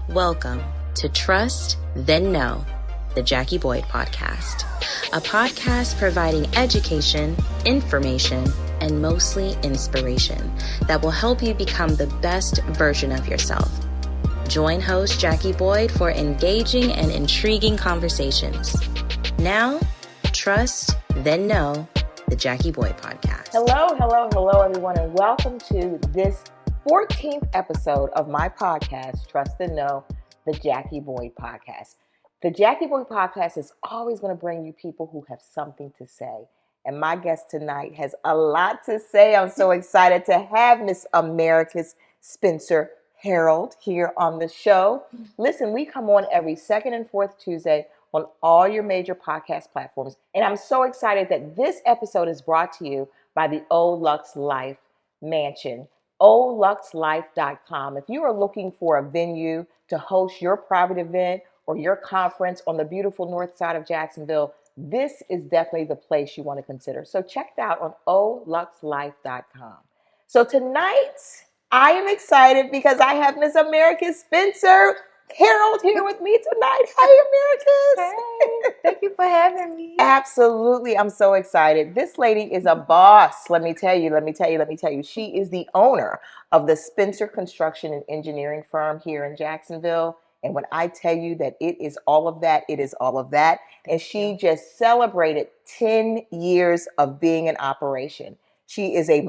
Welcome to Trust, Then Know, the Jackie Boyd Podcast, a podcast providing education, information, and mostly inspiration that will help you become the best version of yourself. Join host Jackie Boyd for engaging and intriguing conversations. Now, Trust, Then Know, the Jackie Boyd Podcast. Hello, everyone, and welcome to this 14th episode of my podcast, Trust and Know, the Jackie Boyd Podcast. The Jackie Boyd Podcast is always going to bring you people who have something to say. And my guest tonight has a lot to say. I'm so excited to have Miss Americus Spencer-Harold here on the show. Listen, we come on every second and fourth Tuesday on all your major podcast platforms. And I'm so excited that this episode is brought to you by the Old Lux Life Mansion, oldluxlife.com. If you are looking for a venue to host your private event or your conference on the beautiful north side of Jacksonville, this is definitely the place you want to consider. So check it out on oldluxlife.com. So tonight, I am excited because I have Miss Americus Spencer-Harold here with me tonight. Hi, Americus. Hey, thank you for having me. Absolutely. I'm so excited. This lady is a boss. Let me tell you. She is the owner of the Spencer Construction and Engineering firm here in Jacksonville. And when I tell you that it is all of that, it is all of that. And she just celebrated 10 years of being in operation. She is a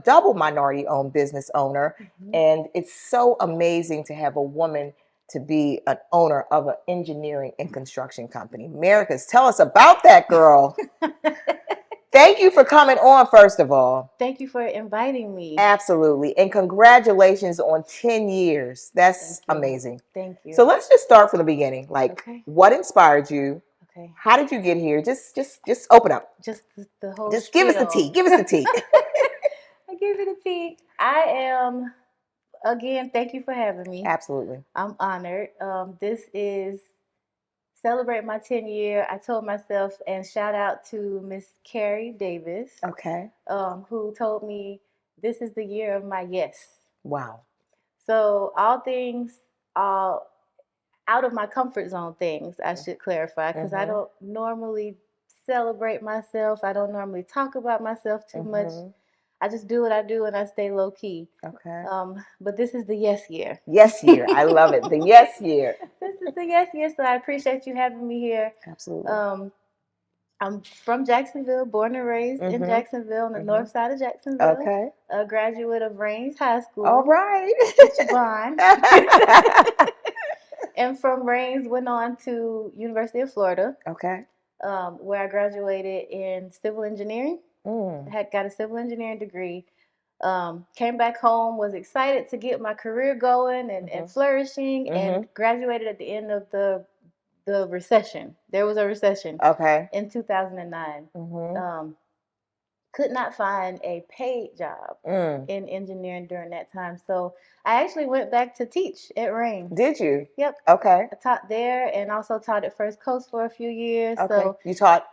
double minority owned business owner. Mm-hmm. And it's so amazing to have a woman to be an owner of an engineering and construction company. Americus, tell us about that, girl. Thank you for coming on, first of all. Thank you for inviting me. Absolutely. And congratulations on 10 years. That's amazing. Thank you. So let's just start from the beginning. What inspired you? Okay. How did you get here? Just open up. Just the whole Just give us the tea. Give us the tea. I give you the tea. I am, again, thank you for having me. Absolutely. I'm honored. This is celebrate my 10 year. I told myself, and shout out to Miss Carrie Davis. Okay. Who told me this is the year of my yes. Wow. So all things, all out of my comfort zone things, I should clarify, because I don't normally celebrate myself. I don't normally talk about myself too much. I just do what I do and I stay low key. Okay. But this is the yes year. Yes year. I love it. The yes year. This is the yes year. So I appreciate you having me here. Absolutely. I'm from Jacksonville, born and raised in Jacksonville, on the north side of Jacksonville. Okay. A graduate of Raines High School. All right. Javon. And from Raines, went on to University of Florida. Okay. Where I graduated in civil engineering. Got a civil engineering degree. Came back home, was excited to get my career going and flourishing, and graduated at the end of the recession. There was a recession. Okay. In 2009. Could not find a paid job in engineering during that time. So I actually went back to teach at Raines. Did you? Yep. Okay. I taught there and also taught at First Coast for a few years. Okay. So you taught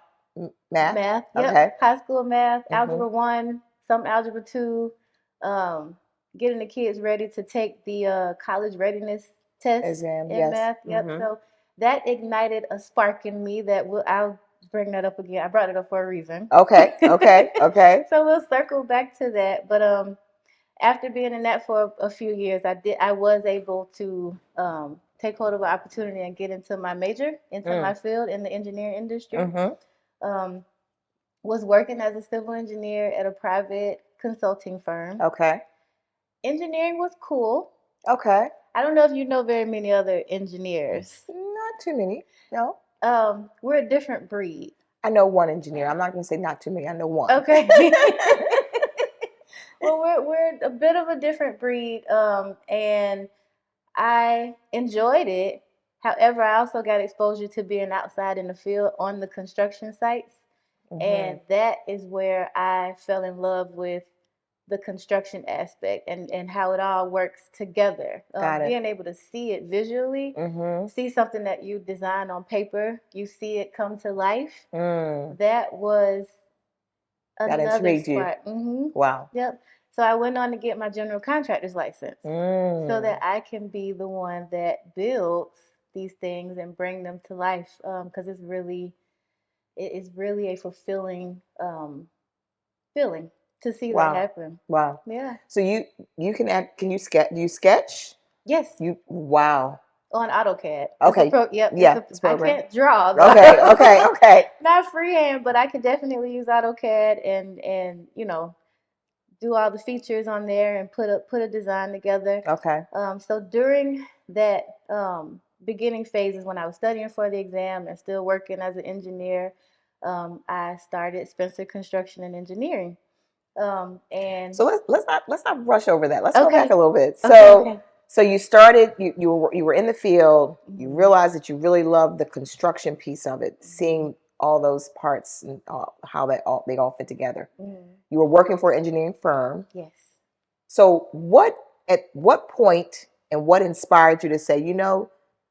math? Math, yep. Okay. High school math, Algebra 1, some Algebra 2, getting the kids ready to take the college readiness test exam in math. Yep. So that ignited a spark in me that I'll bring that up again. I brought it up for a reason. Okay. So we'll circle back to that. But after being in that for a few years, I was able to take hold of an opportunity and get into my major, into my field in the engineering industry. Was working as a civil engineer at a private consulting firm. Okay. Engineering was cool. Okay. I don't know if you know very many other engineers. Not too many. No. We're a different breed. I know one engineer. I'm not going to say not too many. I know one. Okay. Well, we're a bit of a different breed, and I enjoyed it. However, I also got exposure to being outside in the field on the construction sites, and that is where I fell in love with the construction aspect and how it all works together. Being able to see it visually, see something that you design on paper, you see it come to life. That was another intrigued spark. You. Wow. Yep. So I went on to get my general contractor's license so that Mm. I can be the one that builds these things and bring them to life. Because it is really a fulfilling feeling to see that Wow. happen. Wow. Yeah. So you can act, can you sketch? Do you sketch? Yes. Wow. On AutoCAD. Okay. Yep. Yeah, it's I program. can't draw Okay. though. Okay. Okay. Not freehand, but I can definitely use AutoCAD and do all the features on there and put a design together. Okay. So during that beginning phases when I was studying for the exam and still working as an engineer, I started Spencer Construction and Engineering. And So let's not rush over that. Let's go back okay, a little bit. okay. So you started, you were in the field, you Mhm. realized that you really loved the construction piece of it, Mhm. seeing all those parts and how they all fit together. Mhm. You were working for an engineering firm. Yes. So at what point and what inspired you to say,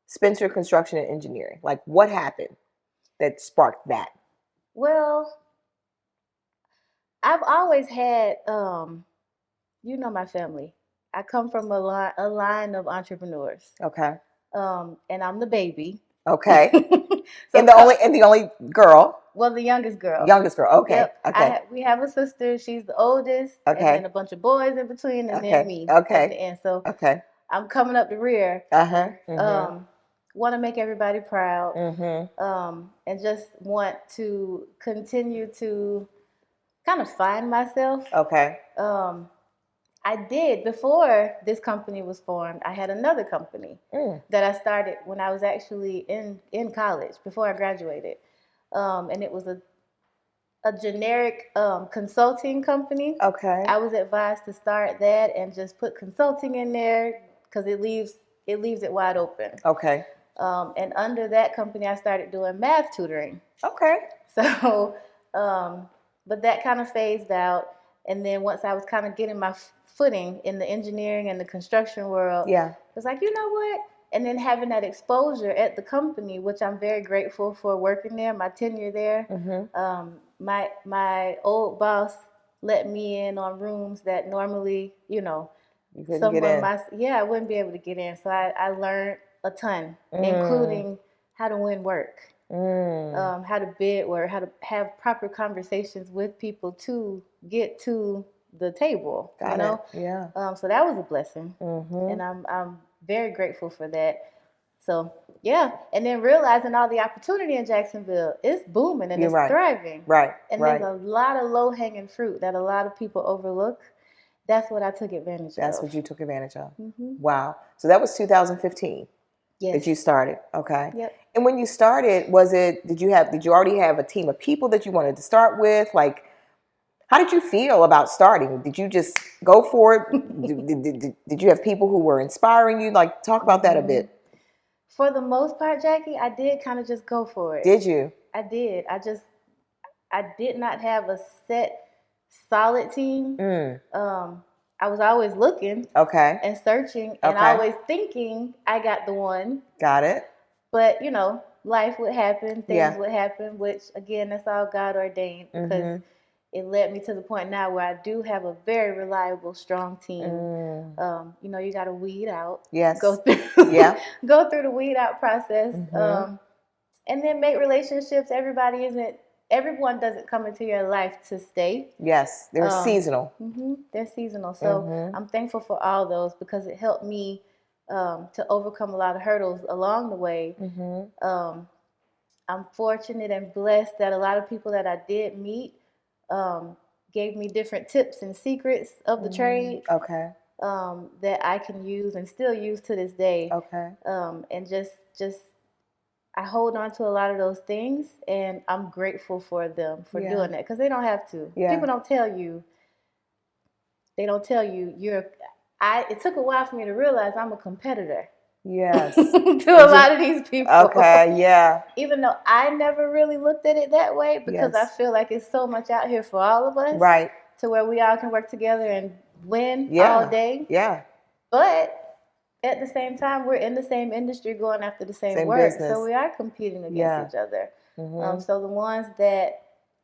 Spencer Construction and Engineering? Like what happened that sparked that? Well, I've always had, my family. I come from a line of entrepreneurs, Okay. and I'm the baby. Okay. So, And the only girl, well, the youngest girl. youngest girl. Okay. Yep. Okay. We have a sister. She's the oldest, and then Okay. a bunch of boys in between, and then Okay. me at the Okay. end. So Okay. I'm coming up the rear. Uh-huh. Mhm. Want to make everybody proud, Mhm. and just want to continue to kind of find myself. Okay. Um, I did before this company was formed. I had another company that I started when I was actually in college before I graduated, and it was a generic consulting company. Okay. I was advised to start that and just put consulting in there because it leaves it wide open. Okay. And under that company, I started doing math tutoring. Okay. So, but that kind of phased out. And then once I was kind of getting my footing in the engineering and the construction world, Yeah. it was like, you know what? And then having that exposure at the company, which I'm very grateful for working there, my tenure there. Mhm. My old boss let me in on rooms that normally, You couldn't get someone in. I wouldn't be able to get in. So I learned a ton, Mm. including how to win work, Mm. how to bid work, how to have proper conversations with people to get to the table, Got it. Yeah. So that was a blessing, and Mhm. I'm very grateful for that. So yeah, and then realizing all the opportunity in Jacksonville, it's booming and You're it's right. thriving, Right. and Right. there's a lot of low hanging fruit that a lot of people overlook. That's what I took advantage That's of. what you took advantage of. Hmm. Wow. So that was 2015 that you Yes. started. Okay. Yep. And when you started, did you already have a team of people that you wanted to start with? Like, how did you feel about starting? Did you just go for it? Did you have people who were inspiring you? Like, talk about that a Hmm. bit. For the most part, Jackie, I did kind of just go for it. Did you? I did. I did not have a set, solid team. Mm. I was always looking Okay. and searching and Okay. always thinking I got the one. Got it. But, life would happen, things Yeah. would happen, which, again, that's all God ordained because Mhm. it led me to the point now where I do have a very reliable, strong team. Mm. You got to weed out. Yes. Go through, Yeah. go through the weed out process. Mhm. And then make relationships. Everyone doesn't come into your life to stay. Yes. They're seasonal. They're seasonal. So Mhm. I'm thankful for all those because it helped me to overcome a lot of hurdles along the way. Mhm. I'm fortunate and blessed that a lot of people that I did meet gave me different tips and secrets of the trade Okay. that I can use and still use to this day. Okay. And just I hold on to a lot of those things, and I'm grateful for them for Yeah. doing that because they don't have to. Yeah. People don't tell you. They don't tell you you're. It took a while for me to realize I'm a competitor. Yes. To a lot of these people. Okay. Yeah. Even though I never really looked at it that way because I Yes. feel like it's so much out here for all of us. Right. To where we all can work together and win all Yeah. day. Yeah. But at the same time, we're in the same industry going after the same Same work. business. So we are competing against Yeah. each other. Mhm. So the ones that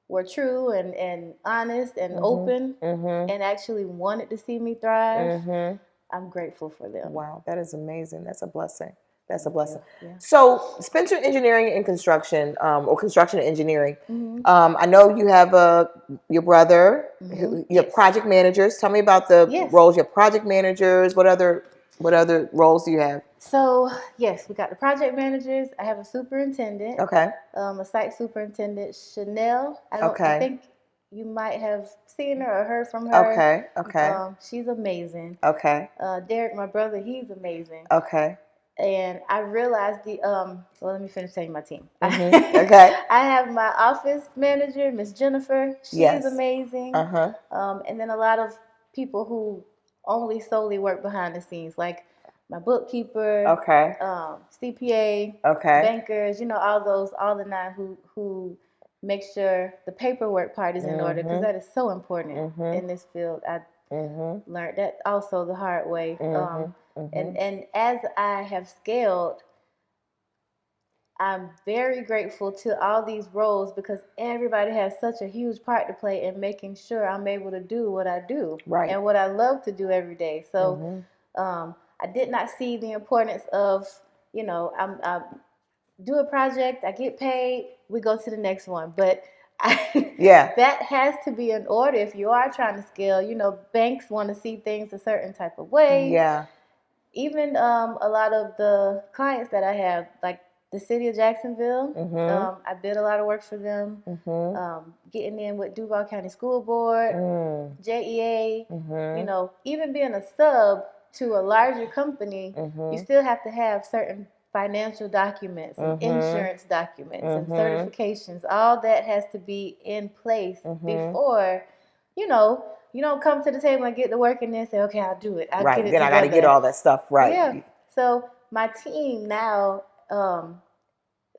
were true and honest and open and actually wanted to see me thrive, I'm grateful for them. Wow, that is amazing. That's a blessing. That's a blessing. Yeah. So, Spencer Engineering and Construction, or Construction and Engineering. I know you have your brother, your project managers. Tell me about the roles. Your project managers. What other roles do you have? So, yes, we got the project managers. I have a superintendent. Okay. A site superintendent, Chanel. I think you might have seen her or heard from her. Okay. She's amazing. Okay. Derek, my brother, he's amazing. Okay. And I realized well, let me finish saying my team. Okay. I have my office manager, Miss Jennifer. She's amazing. And then a lot of people who only solely work behind the scenes, like my bookkeeper, CPA, bankers, all the nine who make sure the paperwork part is in order, because that is so important in this field. I learned that also the hard way. And as I have scaled, I'm very grateful to all these roles, because everybody has such a huge part to play in making sure I'm able to do what I do and what I love to do every day. So I did not see the importance of, I do a project, I get paid, we go to the next one. But that has to be in order if you are trying to scale. Banks want to see things a certain type of way. Yeah. Even a lot of the clients that I have, like the city of Jacksonville, I did a lot of work for them. Getting in with Duval County School Board, JEA, even being a sub to a larger company, you still have to have certain financial documents and insurance documents and certifications. All that has to be in place before, you don't come to the table and get to work and then say, okay, I'll do it. I'll get it then together. I got to get all that stuff right. Yeah. So my team now,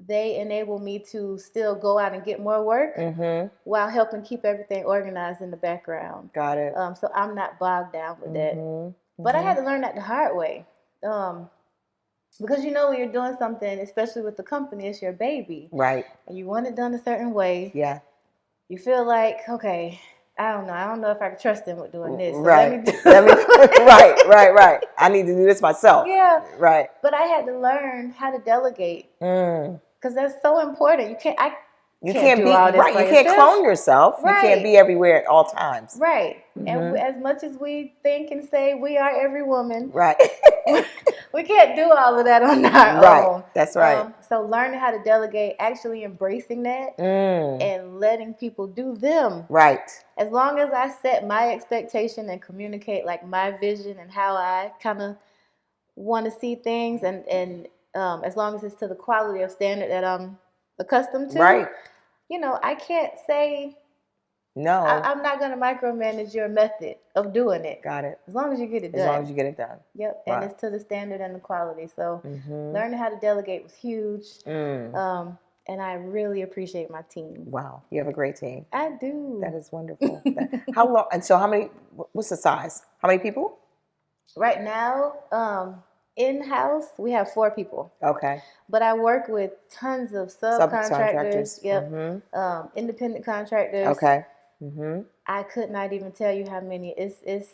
they enable me to still go out and get more work while helping keep everything organized in the background. Got it. So I'm not bogged down with that. But I had to learn that the hard way. Because when you're doing something, especially with the company, it's your baby. Right. And you want it done a certain way. Yeah. You feel like, okay, I don't know if I can trust them with doing this. So let me right. I need to do this myself. Yeah. Right. But I had to learn how to delegate. Because that's so important. You can't do all this by you can't clone yourself. Right. You can't be everywhere at all times. Right. And as much as we think and say we are every woman, right, we can't do all of that on our own. That's right. So learning how to delegate, actually embracing that, and letting people do them. Right. As long as I set my expectation and communicate like my vision and how I kind of want to see things, and as long as it's to the quality of standard that I'm accustomed to, right? I can't say no. I'm not going to micromanage your method of doing it. Got it. As long as you get it done. As long as you get it done. Yep. Wow. And it's to the standard and the quality. So learning how to delegate was huge. And I really appreciate my team. Wow. You have a great team. I do. That is wonderful. How long? And so what's the size? How many people? Right now, in-house, we have 4 people. Okay. But I work with tons of subcontractors. Yep. Independent contractors. Okay. I could not even tell you how many. It's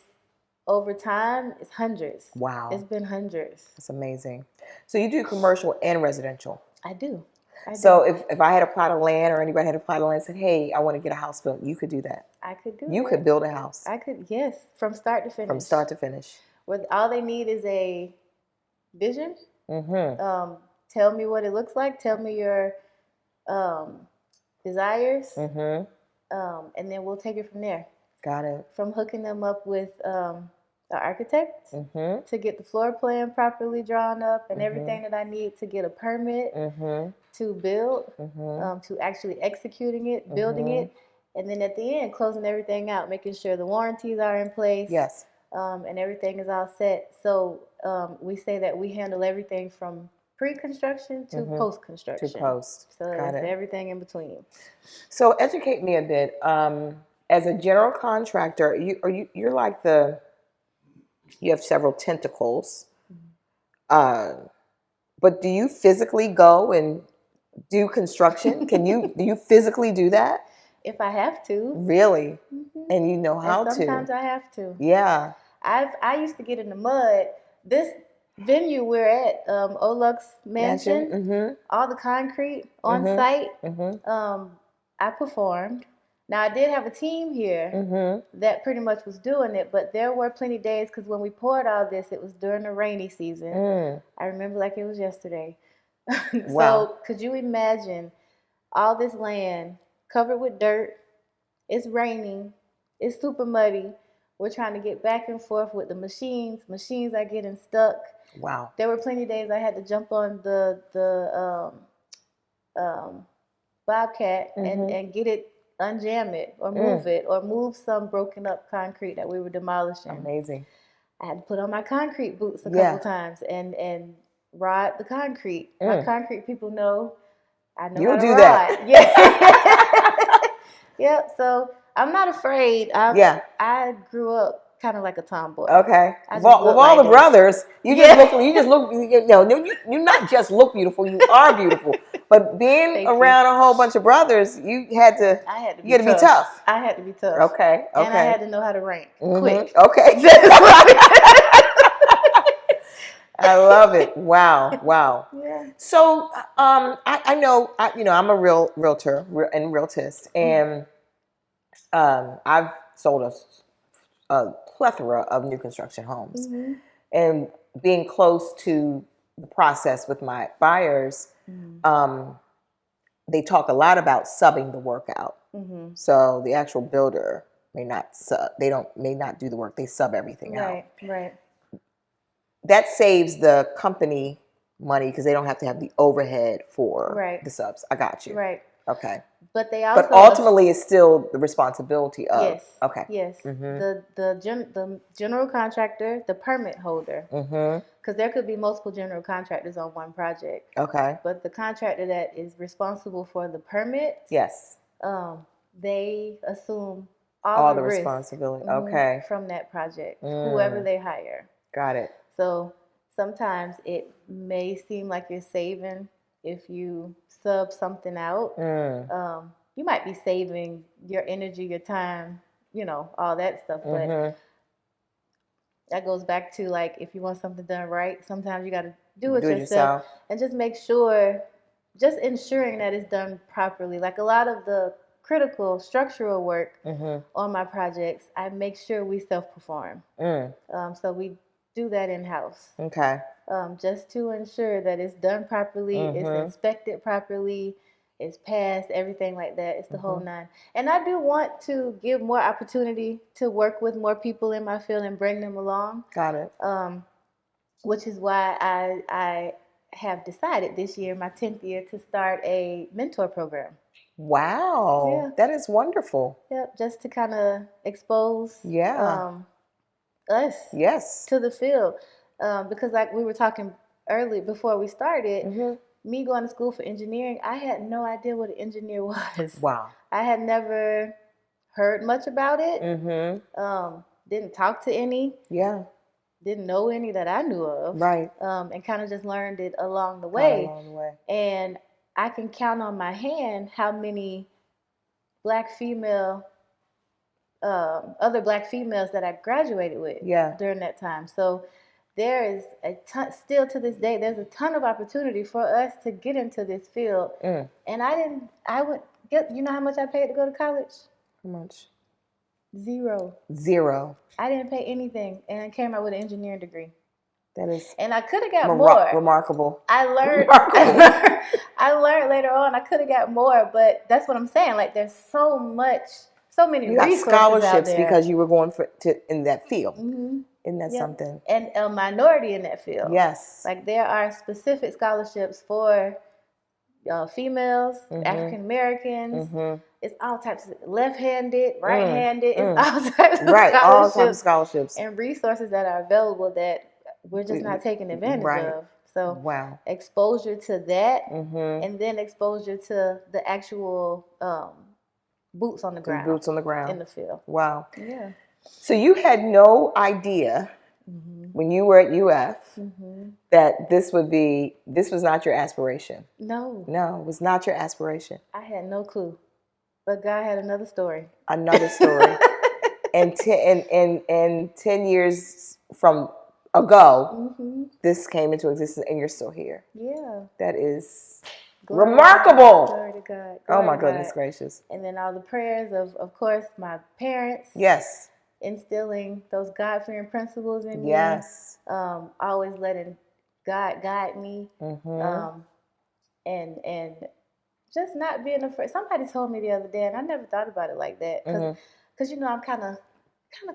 over time, it's hundreds. Wow. It's been hundreds. That's amazing. So you do commercial and residential? I do. So if I had a plot of land, or anybody had a plot of land and said, hey, I want to get a house built, you could do that? I could do You could build a house? I could, yes. From start to finish. From start to finish. All they need is a vision. Tell me what it looks like. Tell me your desires. And then we'll take it from there. Got it. From hooking them up with an architect to get the floor plan properly drawn up and everything that I need to get a permit to build, to actually executing it, building it, and then at the end, closing everything out, making sure the warranties are in place. Yes. And everything is all set. So we say that we handle everything from pre-construction to post-construction. To post. So it's everything in between. So educate me a bit. As a general contractor, you're like you have several tentacles. But do you physically go and do construction? Do you physically do that? if I have to. Really? Mm-hmm. And you know how and sometimes to. I have to. Yeah. I used to get in the mud. This venue we're at, Olux Mansion, Mm-hmm. all the concrete on Mm-hmm. site. Mm-hmm. I performed. Now I did have a team here Mm-hmm. that pretty much was doing it, but there were plenty of days because when we poured all this, it was during the rainy season. Mm. I remember like it was yesterday. Wow. So could you imagine all this land covered with dirt? It's raining. It's super muddy. We're trying to get back and forth with the machines. Machines are getting stuck. Wow. There were plenty of days I had to jump on the Bobcat and get it, unjam it or move it or move some broken up concrete that we were demolishing. Amazing. I had to put on my concrete boots a couple times and rod the concrete. My concrete people know I know how to ride. That. Yeah. Yep. So I'm not afraid. I grew up kind of like a tomboy. Okay. With look all like the this. brothers, you just look. You not just look beautiful. You are beautiful. But being around a whole bunch of brothers, you had to. I had to be you had to be tough. I had to be tough. Okay. And I had to know how to rank quick. Okay. I love it. Wow. Yeah. So, I know, I'm a realtor and realtist, and I've sold a plethora of new construction homes, and being close to the process with my buyers, they talk a lot about subbing the work out. So the actual builder may not do the work; they sub everything out. Right. That saves the company money because they don't have to have the overhead for the subs. I got you. Right. Okay. But they also. But ultimately, it's still the responsibility of. Yes. Okay. Yes. The general contractor, the permit holder. Because there could be multiple general contractors on one project. Okay. But the contractor that is responsible for the permit. Yes. They assume all the risk, responsibility. Okay. From that project, whoever they hire. Got it. So sometimes it may seem like you're saving if you sub something out. You might be saving your energy, your time, all that stuff. But that goes back to like if you want something done right, sometimes you got to do it yourself and just make sure, just ensuring that it's done properly. Like a lot of the critical structural work on my projects, I make sure we self-perform. So we do that in-house. Okay. Just to ensure that it's done properly, it's inspected properly, it's passed, everything like that. It's the whole nine. And I do want to give more opportunity to work with more people in my field and bring them along. Got it. Which is why I have decided this year, my 10th year, to start a mentor program. Wow. Yeah. That is wonderful. Yep. Just to kind of expose us to the field. Because like we were talking earlier before we started, me going to school for engineering, I had no idea what an engineer was. Wow. I had never heard much about it. Didn't talk to any. Yeah. Didn't know any that I knew of. Right. And kind of just learned it along the way. And I can count on my hand how many other black females that I graduated with during that time. So there is a ton, still to this day, there's a ton of opportunity for us to get into this field. And you know how much I paid to go to college? How much? Zero. I didn't pay anything, and I came out with an engineering degree. That is, and I could have got more. Remarkable. I learned later on. I could have got more, but that's what I'm saying. Like, there's so many you got resources scholarships out there because you were going in that field. Isn't that something? And a minority in that field. Yes. Like, there are specific scholarships for females, African Americans. It's all types of left-handed, right-handed. It's all types of scholarships. All types of scholarships and resources that are available that we're just not taking advantage of. So exposure to that, and then exposure to the actual boots on the ground. Boots on the ground in the field. Wow. Yeah. So you had no idea when you were at UF that this was not your aspiration. No, it was not your aspiration. I had no clue. But God had another story. Another story. And 10 years from ago, this came into existence, and you're still here. Yeah. That is Glory remarkable. Glory to God. Oh my to goodness God. gracious. And then all the prayers of course, my parents. Yes. Instilling those God-fearing principles in me. Yes. Always letting God guide me. And just not being afraid. Somebody told me the other day, and I never thought about it like that, because you know I'm kind of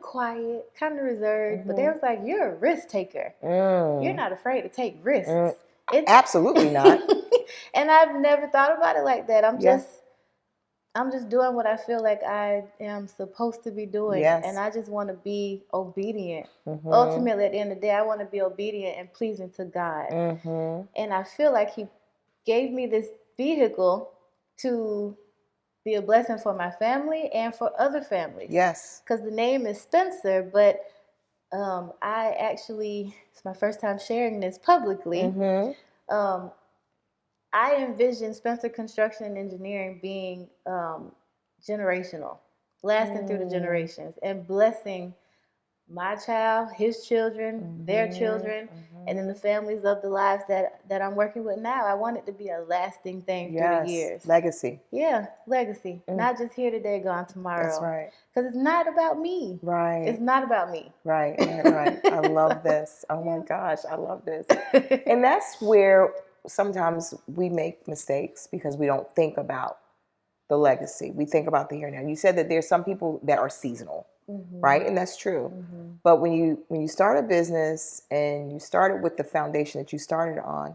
quiet, kind of reserved. But they was like, "You're a risk taker. You're not afraid to take risks." Absolutely not. And I've never thought about it like that. I'm just doing what I feel like I am supposed to be doing, and I just want to be obedient. Ultimately, at the end of the day, I want to be obedient and pleasing to God. And I feel like He gave me this vehicle to be a blessing for my family and for other families. Yes. Because the name is Spencer, but I actually, it's my first time sharing this publicly. I envision Spencer Construction and Engineering being generational, lasting through the generations, and blessing my child, his children, their children, and then the families of the lives that I'm working with now. I want it to be a lasting thing through the years. Legacy. Yeah, legacy. Not just here today, gone tomorrow. That's right. Because it's not about me. Right. It's not about me. Right. I love this. Oh my gosh, I love this. And that's where sometimes we make mistakes because we don't think about the legacy. We think about the here and now. You said that there's some people that are seasonal, right? And that's true. But when you start a business and you started with the foundation that you started on,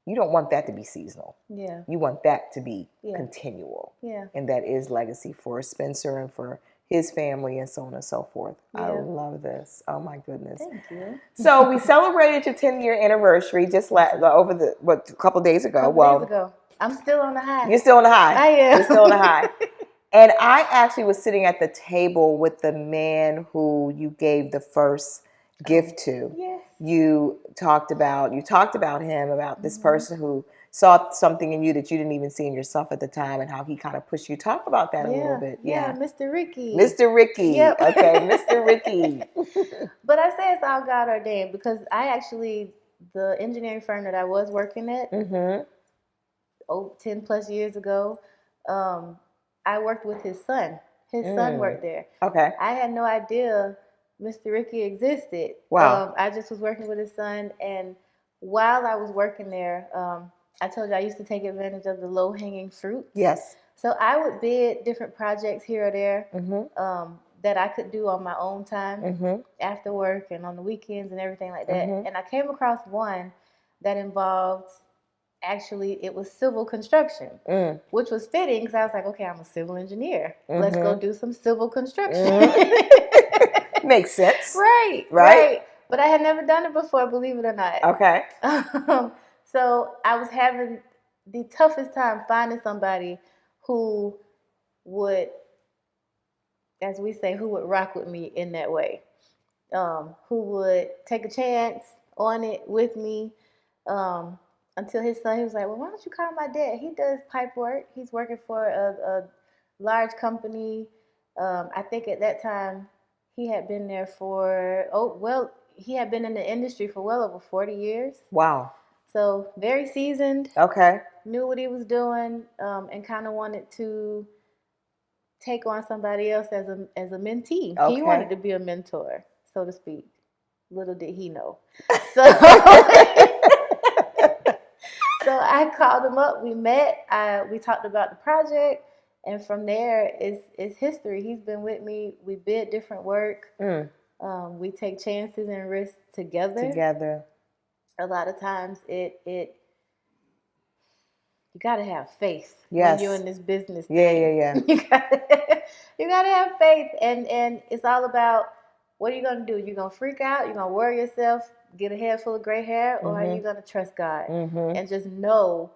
you don't want that to be seasonal. Yeah. You want that to be continual. Yeah. And that is legacy for Spencer and for his family and so on and so forth. Yeah. I love this. Oh my goodness. Thank you. So we celebrated your 10-year anniversary just over a couple days ago. Days ago. I'm still on the high. You're still on the high. I am. You're still on the high. And I actually was sitting at the table with the man who you gave the first gift to. Yes. You talked about him, about this person who saw something in you that you didn't even see in yourself at the time, and how he kind of pushed you. Talk about that a little bit. Yeah, Mr. Ricky. Mr. Ricky. Yep. Okay, Mr. Ricky. But I say it's all God ordained, because the engineering firm that I was working at 10 plus years ago, I worked with his son. His son worked there. Okay. I had no idea Mr. Ricky existed. Wow. I just was working with his son, and while I was working there, I told you I used to take advantage of the low-hanging fruit. Yes. So I would bid different projects here or there that I could do on my own time after work and on the weekends and everything like that. And I came across one that involved, actually, it was civil construction, which was fitting because I was like, okay, I'm a civil engineer. Let's go do some civil construction. Makes sense. Right. But I had never done it before, believe it or not. Okay. So I was having the toughest time finding somebody who would, as we say, who would rock with me in that way. Who would take a chance on it with me. Until his son, he was like, well, why don't you call my dad? He does pipe work. He's working for a large company. I think at that time he had been there he had been in the industry for well over 40 years. Wow. So very seasoned. Okay. Knew what he was doing, and kind of wanted to take on somebody else as a mentee. Okay. He wanted to be a mentor, so to speak. Little did he know. So So I called him up. We met. We talked about the project, and from there, it's history. He's been with me. We bid different work. We take chances and risks together. A lot of times, you got to have faith when you're in this business thing. Yeah. You gotta have faith, and it's all about, what are you gonna do? You're gonna freak out? You're gonna worry yourself? Get a head full of gray hair, or are you going to trust God and just know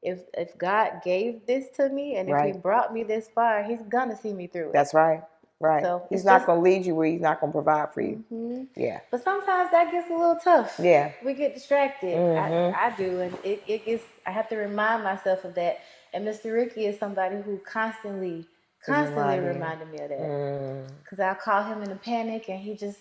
if God gave this to me and if He brought me this far, He's going to see me through it. That's right. So He's not going to lead you where He's not going to provide for you. Yeah. But sometimes that gets a little tough. Yeah. We get distracted. I do, and it gets. I have to remind myself of that. And Mr. Ricky is somebody who constantly constantly reminding me of that. Because I'll call him in a panic and he just,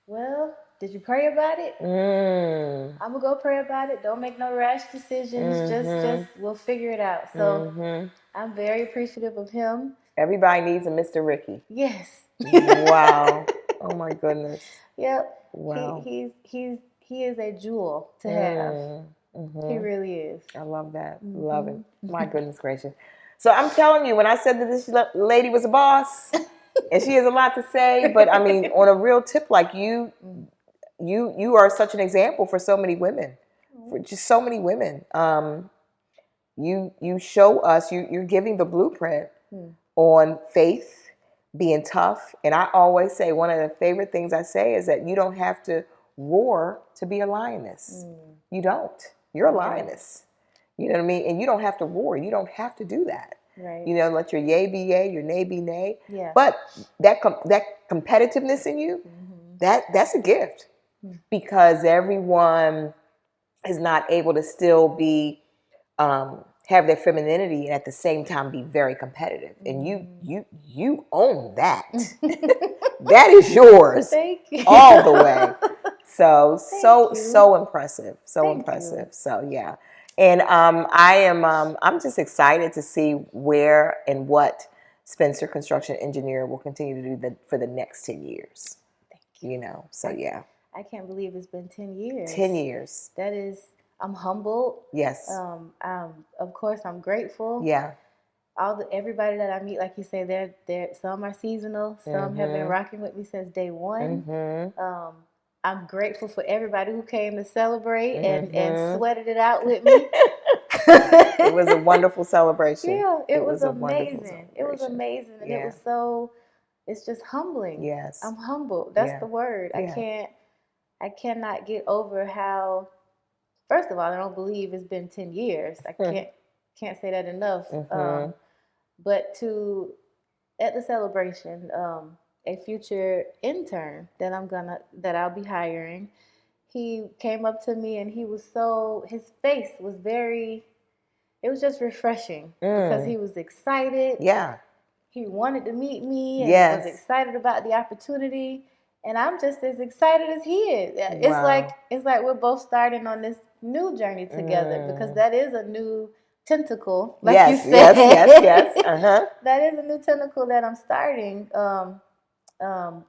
well, did you pray about it? I'm going to go pray about it. Don't make no rash decisions. Just we'll figure it out. So I'm very appreciative of him. Everybody needs a Mr. Ricky. Yes. Wow. Oh my goodness. Yep. Wow. He is a jewel to have. He really is. I love that. Love it. My goodness gracious. So I'm telling you, when I said that this lady was a boss, and she has a lot to say, but I mean, on a real tip, like you are such an example for so many women, for just so many women. You show us, you're giving the blueprint on faith, being tough. And I always say, one of the favorite things I say is that you don't have to roar to be a lioness. You don't. You're a lioness. You know what I mean? And you don't have to roar. You don't have to do that. Right. You know, let your yay be yay, your nay be nay. Yeah. But that competitiveness in you, that's a gift, because everyone is not able to still be have their femininity and at the same time be very competitive. And you own that. That is yours. Thank you. All the way. So impressive. So Thank impressive. you. So yeah. And I'm just excited to see where and what Spencer Construction Engineer will continue to do for the next 10 years. Thank you. You know, so yeah. I can't believe it's been 10 years. 10 years. That is, I'm humbled. Yes. Of course, I'm grateful. Yeah. Everybody that I meet, like you say, they're some are seasonal, some have been rocking with me since day one. I'm grateful for everybody who came to celebrate and sweated it out with me. It was a wonderful celebration. Yeah, it was amazing. It was amazing. And Yeah. it's just humbling. Yes. I'm humbled. That's the word. Yeah. I cannot get over how, first of all, I don't believe it's been 10 years. I can't say that enough. But at the celebration, a future intern that I'll be hiring, he came up to me and his face was it was just refreshing because he was excited. Yeah. He wanted to meet me and was excited about the opportunity. And I'm just as excited as he is. It's like we're both starting on this new journey together, because that is a new tentacle, like you said. Yes. Uh-huh. That is a new tentacle that I'm starting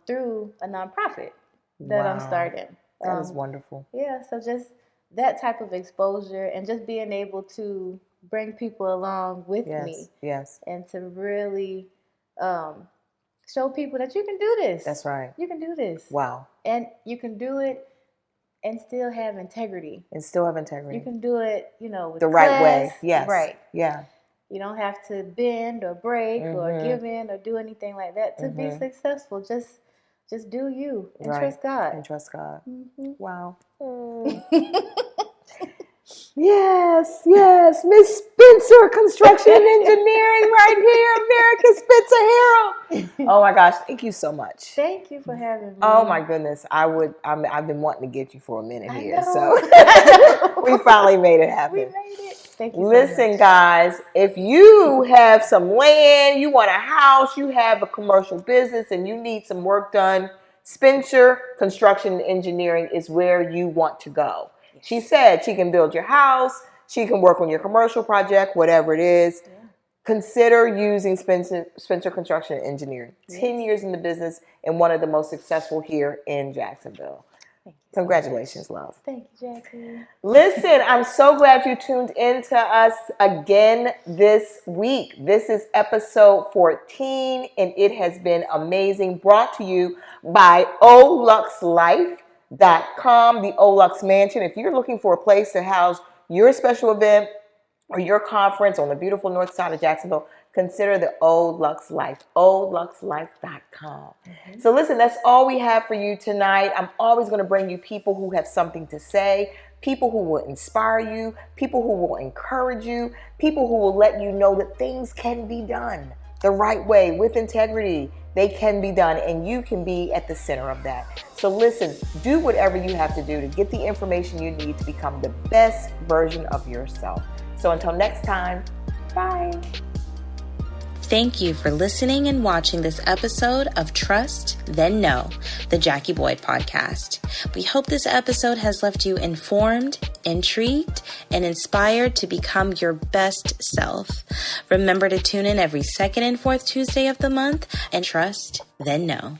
through a nonprofit that I'm starting. That is wonderful. Yeah, so just that type of exposure and just being able to bring people along with me. Yes. And to really show people that you can do this. That's right. You can do this. Wow. And you can do it and still have integrity. You can do it, with the class. right way. Yes. Right. Yeah. You don't have to bend or break or give in or do anything like that to be successful. Just do you and trust God. And trust God. Wow. Yes, Miss Spencer Construction and Engineering right here, Americus Spencer-Harold. Oh my gosh, thank you so much. Thank you for having me. Oh my goodness, I've been wanting to get you for a minute here, so I we finally made it happen. We made it. Thank you. Listen, guys, if you have some land, you want a house, you have a commercial business, and you need some work done, Spencer Construction and Engineering is where you want to go. She said she can build your house, she can work on your commercial project, whatever it is. Yeah. Consider using Spencer Construction and Engineering. 10 years in the business and one of the most successful here in Jacksonville. Congratulations, love. Thank you, Jackie. Listen, I'm so glad you tuned in to us again this week. This is episode 14, and it has been amazing. Brought to you by OLuxLife.com, the OLux Mansion. If you're looking for a place to house your special event or your conference on the beautiful north side of Jacksonville, consider the OLux Life, OLuxLife.com. So listen, that's all we have for you tonight. I'm always going to bring you people who have something to say, people who will inspire you, people who will encourage you, people who will let you know that things can be done the right way with integrity. They can be done, and you can be at the center of that. So listen, do whatever you have to do to get the information you need to become the best version of yourself. So until next time, bye. Thank you for listening and watching this episode of Trust, Then Know, the Jackie Boyd podcast. We hope this episode has left you informed, intrigued, and inspired to become your best self. Remember to tune in every second and fourth Tuesday of the month and trust, then know.